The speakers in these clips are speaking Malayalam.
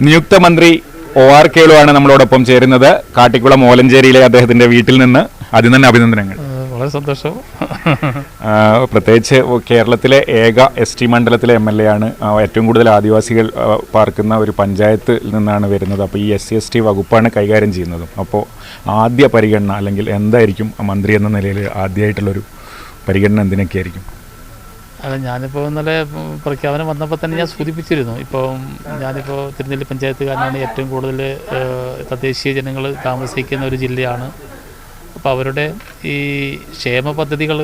നിയുക്ത മന്ത്രി OR കേളുവാണ് നമ്മളോടൊപ്പം ചേരുന്നത്. കാട്ടിക്കുളം ഓലഞ്ചേരിയിലെ അദ്ദേഹത്തിന്റെ വീട്ടിൽ നിന്ന് ആദ്യം തന്നെ അഭിനന്ദനങ്ങൾ. വളരെ സന്തോഷം. പ്രത്യേകിച്ച് കേരളത്തിലെ ഏക ST മണ്ഡലത്തിലെ MLA ആണ്. ഏറ്റവും കൂടുതൽ ആദിവാസികൾ പാർക്കുന്ന ഒരു പഞ്ചായത്തിൽ നിന്നാണ് വരുന്നത്. അപ്പോൾ ഈ SC/ST വകുപ്പാണ് കൈകാര്യം ചെയ്യുന്നതും. അപ്പോൾ ആദ്യ പരിഗണന അല്ലെങ്കിൽ എന്തായിരിക്കും മന്ത്രി എന്ന നിലയിൽ ആദ്യമായിട്ടുള്ളൊരു പരിഗണന എന്തിനൊക്കെയായിരിക്കും? അല്ല, ഞാനിപ്പോൾ ഇന്നലെ പ്രഖ്യാപനം വന്നപ്പോൾ തന്നെ ഞാൻ സൂചിപ്പിച്ചിരുന്നു. ഞാനിപ്പോൾ തിരുനെല്ലി പഞ്ചായത്തുകാരനാണ്. ഏറ്റവും കൂടുതൽ തദ്ദേശീയ ജനങ്ങൾ താമസിക്കുന്ന ഒരു ജില്ലയാണ്. അപ്പോൾ അവരുടെ ഈ ക്ഷേമ പദ്ധതികൾ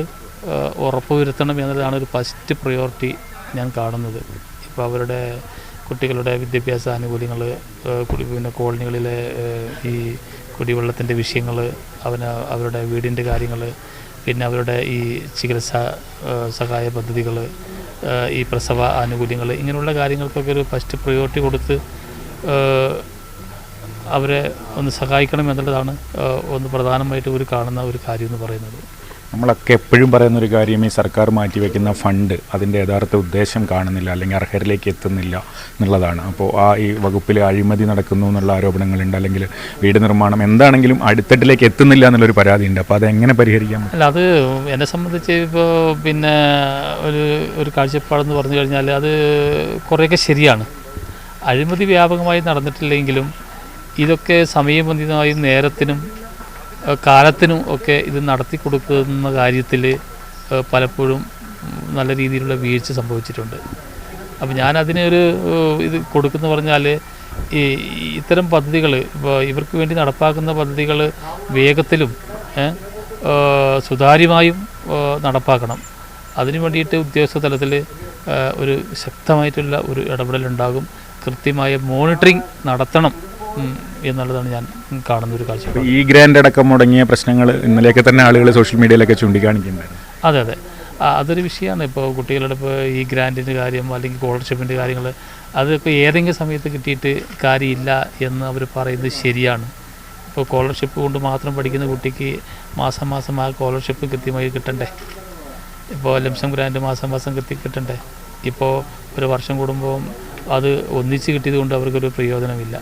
ഉറപ്പുവരുത്തണം എന്നതാണ് ഒരു ഫസ്റ്റ് പ്രയോറിറ്റി ഞാൻ കാണുന്നത്. ഇപ്പോൾ അവരുടെ കുട്ടികളുടെ വിദ്യാഭ്യാസ ആനുകൂല്യങ്ങൾ, പിന്നെ കോളനികളിലെ ഈ കുടിവെള്ളത്തിൻ്റെ വിഷയങ്ങൾ, അവരുടെ വീടിൻ്റെ കാര്യങ്ങൾ, പിന്നെ അവരുടെ ഈ ചികിത്സാ സഹായ പദ്ധതികൾ, ഈ പ്രസവ ആനുകൂല്യങ്ങൾ, ഇങ്ങനെയുള്ള കാര്യങ്ങൾക്കൊക്കെ ഒരു ഫസ്റ്റ് പ്രയോറിറ്റി കൊടുത്ത് അവരെ ഒന്ന് സഹായിക്കണം എന്നുള്ളതാണ് ഒന്ന് പ്രധാനമായിട്ട് ഒരു കാണുന്ന ഒരു കാര്യം എന്ന് പറയുന്നത്. നമ്മളൊക്കെ എപ്പോഴും പറയുന്നൊരു കാര്യം, ഈ സർക്കാർ മാറ്റിവെക്കുന്ന ഫണ്ട് അതിൻ്റെ യഥാർത്ഥ ഉദ്ദേശം കാണുന്നില്ല, അല്ലെങ്കിൽ അർഹരിലേക്ക് എത്തുന്നില്ല എന്നുള്ളതാണ്. അപ്പോൾ ഈ വകുപ്പിൽ അഴിമതി നടക്കുന്നു എന്നുള്ള ആരോപണങ്ങളുണ്ട്, അല്ലെങ്കിൽ വീട് നിർമ്മാണം എന്താണെങ്കിലും അടിത്തട്ടിലേക്ക് എത്തുന്നില്ല എന്നുള്ളൊരു പരാതിയുണ്ട്. അപ്പോൾ അതെങ്ങനെ പരിഹരിക്കാം? അല്ല, അത് എന്നെ സംബന്ധിച്ച് ഇപ്പോൾ പിന്നെ ഒരു കാഴ്ചപ്പാടെന്ന് പറഞ്ഞു കഴിഞ്ഞാൽ അത് കുറേയൊക്കെ ശരിയാണ്. അഴിമതി വ്യാപകമായി നടന്നിട്ടില്ലെങ്കിലും ഇതൊക്കെ സമയബന്ധിതമായും നേരത്തിനും കാലത്തിനും ഒക്കെ ഇത് നടത്തി കൊടുക്കുന്ന കാര്യത്തിൽ പലപ്പോഴും നല്ല രീതിയിലുള്ള വീഴ്ച സംഭവിച്ചിട്ടുണ്ട്. അപ്പോൾ ഞാനതിനൊരു ഇത് കൊടുക്കുന്നു പറഞ്ഞാൽ ഇത്തരം പദ്ധതികൾ ഇപ്പോൾ ഇവർക്ക് വേണ്ടി നടപ്പാക്കുന്ന പദ്ധതികൾ വേഗത്തിലും സുതാര്യമായും നടപ്പാക്കണം. അതിനു വേണ്ടിയിട്ട് ഉദ്യോഗസ്ഥ തലത്തിൽ ഒരു ശക്തമായിട്ടുള്ള ഒരു ഇടപെടലുണ്ടാകും. കൃത്യമായ മോണിറ്ററിങ് നടത്തണം എന്നുള്ളതാണ് ഞാൻ കാണുന്ന ഒരു കാഴ്ച. ഈ ഗ്രാൻഡ് അടക്കം മുടങ്ങിയ പ്രശ്നങ്ങൾ ഇന്നലെയൊക്കെ തന്നെ ആളുകൾ സോഷ്യൽ മീഡിയയിലൊക്കെ ചൂണ്ടിക്കാണിക്കുന്നുണ്ട്. അതെ, അതൊരു വിഷയമാണ്. ഇപ്പോൾ കുട്ടികളുടെ ഇപ്പോൾ ഈ ഗ്രാൻറ്റിൻ്റെ കാര്യം അല്ലെങ്കിൽ സ്കോളർഷിപ്പിൻ്റെ കാര്യങ്ങൾ, അതൊക്കെ ഏതെങ്കിലും സമയത്ത് കിട്ടിയിട്ട് കാര്യമില്ല എന്ന് അവർ പറയുന്നത് ശരിയാണ്. ഇപ്പോൾ സ്കോളർഷിപ്പ് കൊണ്ട് മാത്രം പഠിക്കുന്ന കുട്ടിക്ക് മാസം മാസം ആ സ്കോളർഷിപ്പ് കൃത്യമായി കിട്ടണ്ടേ? ഇപ്പോൾ ലംസം ഗ്രാൻഡ് മാസം മാസം കിട്ടണ്ടേ? ഇപ്പോൾ ഒരു വർഷം കൂടുമ്പോൾ അത് ഒന്നിച്ച് കിട്ടിയത് കൊണ്ട് അവർക്കൊരു പ്രയോജനമില്ല.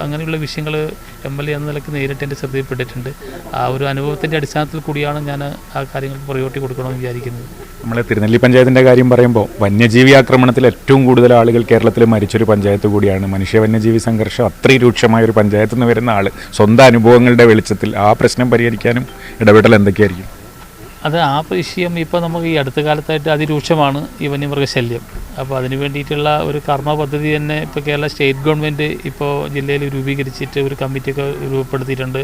അങ്ങനെയുള്ള വിഷയങ്ങൾ MLA എന്ന നിലയ്ക്ക് നേരിട്ട് എൻ്റെ ശ്രദ്ധയിൽപ്പെട്ടിട്ടുണ്ട്. ആ ഒരു അനുഭവത്തിൻ്റെ അടിസ്ഥാനത്തിൽ കൂടിയാണ് ഞാൻ ആ കാര്യങ്ങൾക്ക് പ്രയോറിറ്റി കൊടുക്കണമെന്ന് വിചാരിക്കുന്നത്. നമ്മൾ തിരുനെല്ലി പഞ്ചായത്തിൻ്റെ കാര്യം പറയുമ്പോൾ വന്യജീവി ആക്രമണത്തിൽ ഏറ്റവും കൂടുതൽ ആളുകൾ കേരളത്തിൽ മരിച്ചൊരു പഞ്ചായത്ത് കൂടിയാണ്. മനുഷ്യ വന്യജീവി സംഘർഷം അത്രയും രൂക്ഷമായ ഒരു പഞ്ചായത്തിൽ നിന്ന് വരുന്ന ആൾ സ്വന്തം അനുഭവങ്ങളുടെ വെളിച്ചത്തിൽ ആ പ്രശ്നം പരിഹരിക്കാനും ഇടപെടൽ എന്തൊക്കെയായിരിക്കും? അത് ആ വിഷയം ഇപ്പോൾ നമുക്ക് ഈ അടുത്ത കാലത്തായിട്ട് അതിരൂക്ഷമാണ് ഈ വന്യമൃഗശല്യം. അപ്പോൾ അതിന് വേണ്ടിയിട്ടുള്ള ഒരു കർമ്മ പദ്ധതി തന്നെ ഇപ്പോൾ കേരള സ്റ്റേറ്റ് ഗവൺമെൻറ് ഇപ്പോൾ ജില്ലയിൽ രൂപീകരിച്ചിട്ട് ഒരു കമ്മിറ്റിയൊക്കെ രൂപപ്പെടുത്തിയിട്ടുണ്ട്.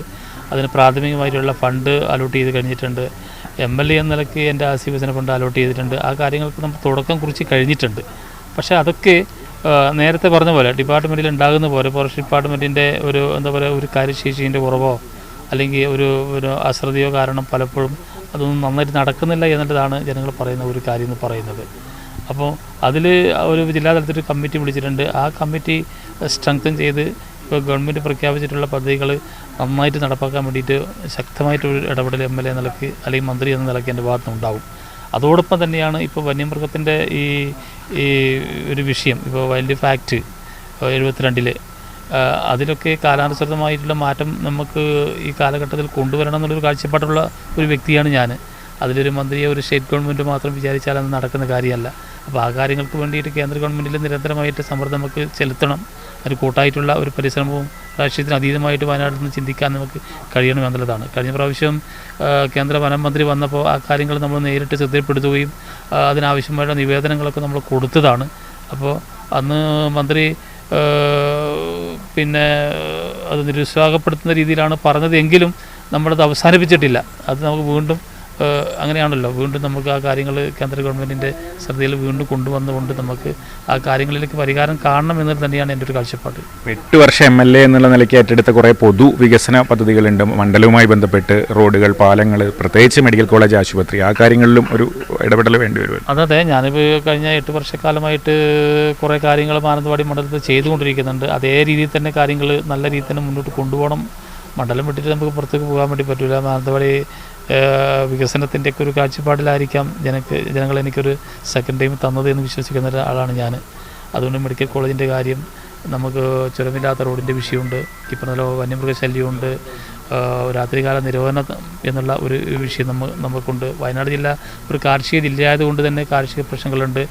അതിന് പ്രാഥമികമായിട്ടുള്ള ഫണ്ട് അലോട്ട് ചെയ്ത് കഴിഞ്ഞിട്ടുണ്ട്. MLA എന്ന നിലയ്ക്ക് എൻ്റെ ആസ്തി വികസന ഫണ്ട് അലോട്ട് ചെയ്തിട്ടുണ്ട്. ആ കാര്യങ്ങൾക്ക് നമ്മൾ തുടക്കം കുറിച്ച് കഴിഞ്ഞിട്ടുണ്ട്. പക്ഷേ അതൊക്കെ നേരത്തെ പറഞ്ഞ പോലെ ഡിപ്പാർട്ട്മെൻറ്റിൽ ഉണ്ടാകുന്ന പോലെ ഫോറസ്റ്റ് ഡിപ്പാർട്ട്മെൻറ്റിൻ്റെ ഒരു എന്താ പറയുക ഒരു കാര്യശേഷീൻ്റെ കുറവോ അല്ലെങ്കിൽ ഒരു അശ്രദ്ധയോ കാരണം പലപ്പോഴും അതൊന്നും നന്നായിട്ട് നടക്കുന്നില്ല എന്നുള്ളതാണ് ജനങ്ങൾ പറയുന്ന ഒരു കാര്യം എന്ന് പറയുന്നത്. അപ്പോൾ അതിൽ ഒരു ജില്ലാതലത്തിലൊരു കമ്മിറ്റി വിളിച്ചിട്ടുണ്ട്. ആ കമ്മിറ്റി സ്ട്രെങ്തൻ ചെയ്ത് ഇപ്പോൾ ഗവൺമെൻറ് പ്രഖ്യാപിച്ചിട്ടുള്ള പദ്ധതികൾ നന്നായിട്ട് നടപ്പാക്കാൻ വേണ്ടിയിട്ട് ശക്തമായിട്ടൊരു ഇടപെടൽ MLA എന്ന നിലയ്ക്ക് അല്ലെങ്കിൽ മന്ത്രി എന്ന നിലയ്ക്ക് എൻ്റെ ഭാഗത്ത് ഉണ്ടാവും. അതോടൊപ്പം തന്നെയാണ് ഇപ്പോൾ വന്യമൃഗത്തിൻ്റെ ഈ ഒരു വിഷയം, ഇപ്പോൾ വൈൽഡ് ലൈഫ് ആക്ട് 72 അതിലൊക്കെ കാലാനുസൃതമായിട്ടുള്ള മാറ്റം നമുക്ക് ഈ കാലഘട്ടത്തിൽ കൊണ്ടുവരണം എന്നുള്ളൊരു കാഴ്ചപ്പാടുള്ള ഒരു വ്യക്തിയാണ് ഞാൻ. അതിലൊരു മന്ത്രിയെ ഒരു സ്റ്റേറ്റ് ഗവൺമെൻറ് മാത്രം വിചാരിച്ചാൽ അത് നടക്കുന്ന കാര്യമല്ല. അപ്പോൾ ആ കാര്യങ്ങൾക്ക് വേണ്ടിയിട്ട് കേന്ദ്ര ഗവൺമെൻറ്റിൽ നിരന്തരമായിട്ട് സമ്മർദ്ദം നമുക്ക് ചെലുത്തണം. ഒരു കൂട്ടായിട്ടുള്ള ഒരു പരിശ്രമവും രാഷ്ട്രീയത്തിന് അതീതമായിട്ട് വയനാട്ടിൽ നിന്ന് ചിന്തിക്കാൻ നമുക്ക് കഴിയണം എന്നുള്ളതാണ്. കഴിഞ്ഞ പ്രാവശ്യം കേന്ദ്ര വനം മന്ത്രി വന്നപ്പോൾ ആ കാര്യങ്ങൾ നമ്മൾ നേരിട്ട് ശ്രദ്ധയിൽപ്പെടുത്തുകയും അതിനാവശ്യമായിട്ടുള്ള നിവേദനങ്ങളൊക്കെ നമ്മൾ കൊടുത്തതാണ്. അപ്പോൾ അന്ന് മന്ത്രി പിന്നെ അത് നിരുത്സാഹപ്പെടുത്തുന്ന രീതിയിലാണ് പറഞ്ഞതെങ്കിലും നമ്മളത് അവസാനിപ്പിച്ചിട്ടില്ല. അത് നമുക്ക് വീണ്ടും അങ്ങനെയാണല്ലോ, വീണ്ടും നമുക്ക് ആ കാര്യങ്ങൾ കേന്ദ്ര ഗവൺമെൻറ്റിൻ്റെ ശ്രദ്ധയിൽ വീണ്ടും കൊണ്ടുവന്നുകൊണ്ട് നമുക്ക് ആ കാര്യങ്ങളിലേക്ക് പരിഹാരം കാണണം എന്നത് തന്നെയാണ് എൻ്റെ ഒരു കാഴ്ചപ്പാട്. 8 വർഷം MLA എന്നുള്ള നിലയ്ക്ക് ഏറ്റെടുത്ത കുറേ പൊതു വികസന പദ്ധതികളുണ്ട് മണ്ഡലവുമായി ബന്ധപ്പെട്ട്. റോഡുകൾ, പാലങ്ങൾ, പ്രത്യേകിച്ച് മെഡിക്കൽ കോളേജ്, ആശുപത്രി, ആ കാര്യങ്ങളിലും ഒരു ഇടപെടൽ വേണ്ടി വരും. അതെ, ഞാനിപ്പോൾ കഴിഞ്ഞ 8 വർഷക്കാലമായിട്ട് കുറേ കാര്യങ്ങൾ മാനന്തവാടി മണ്ഡലത്തിൽ ചെയ്തുകൊണ്ടിരിക്കുന്നുണ്ട്. അതേ രീതിയിൽ തന്നെ കാര്യങ്ങൾ നല്ല രീതിയിൽ തന്നെ മുന്നോട്ട് കൊണ്ടുപോകണം. മണ്ഡലം വിട്ടിട്ട് നമുക്ക് പുറത്തേക്ക് പോകാൻ വേണ്ടി പറ്റില്ല. മാനന്തവാടി വികസനത്തിൻ്റെയൊക്കെ ഒരു കാഴ്ചപ്പാടിലായിരിക്കാം ജനങ്ങൾ എനിക്കൊരു സെക്കൻഡ് ടൈം തന്നത് എന്ന് വിശ്വസിക്കുന്ന ഒരാളാണ് ഞാൻ. അതുകൊണ്ട് മെഡിക്കൽ കോളേജിൻ്റെ കാര്യം, നമുക്ക് ചുരമില്ലാത്ത റോഡിൻ്റെ വിഷയമുണ്ട്, ഇപ്പം നല്ല വന്യമൃഗശല്യമുണ്ട്, രാത്രികാല നിരോധനം എന്നുള്ള ഒരു വിഷയം നമുക്കുണ്ട്. വയനാട് ജില്ല ഒരു കാർഷിക ജില്ലയായതുകൊണ്ട് തന്നെ കാർഷിക പ്രശ്നങ്ങളുണ്ട്.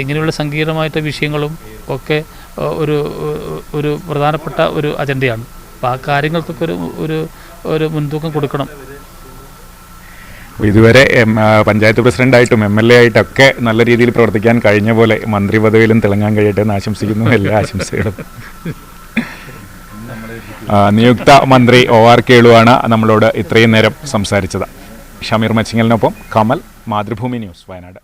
ഇങ്ങനെയുള്ള സങ്കീർണമായിട്ട് വിഷയങ്ങളും ഒക്കെ ഒരു പ്രധാനപ്പെട്ട ഒരു അജണ്ടയാണ്. അപ്പോൾ ആ കാര്യങ്ങൾക്കൊക്കെ ഒരു മുൻതൂക്കം കൊടുക്കണം. ഇതുവരെ പഞ്ചായത്ത് പ്രസിഡന്റായിട്ടും MLA ആയിട്ടൊക്കെ നല്ല രീതിയിൽ പ്രവർത്തിക്കാൻ കഴിഞ്ഞ പോലെ മന്ത്രി പദവിയിലും തിളങ്ങാൻ കഴിയട്ടെ എന്ന് ആശംസിക്കുന്നു. എല്ലാ ആശംസകളും. നിയുക്ത മന്ത്രി OR കേളുവാണ് നമ്മളോട് ഇത്രയും നേരം സംസാരിച്ചത്. ഷമീർ മച്ചിങ്ങലിനൊപ്പം കമൽ, മാതൃഭൂമി ന്യൂസ്, വയനാട്.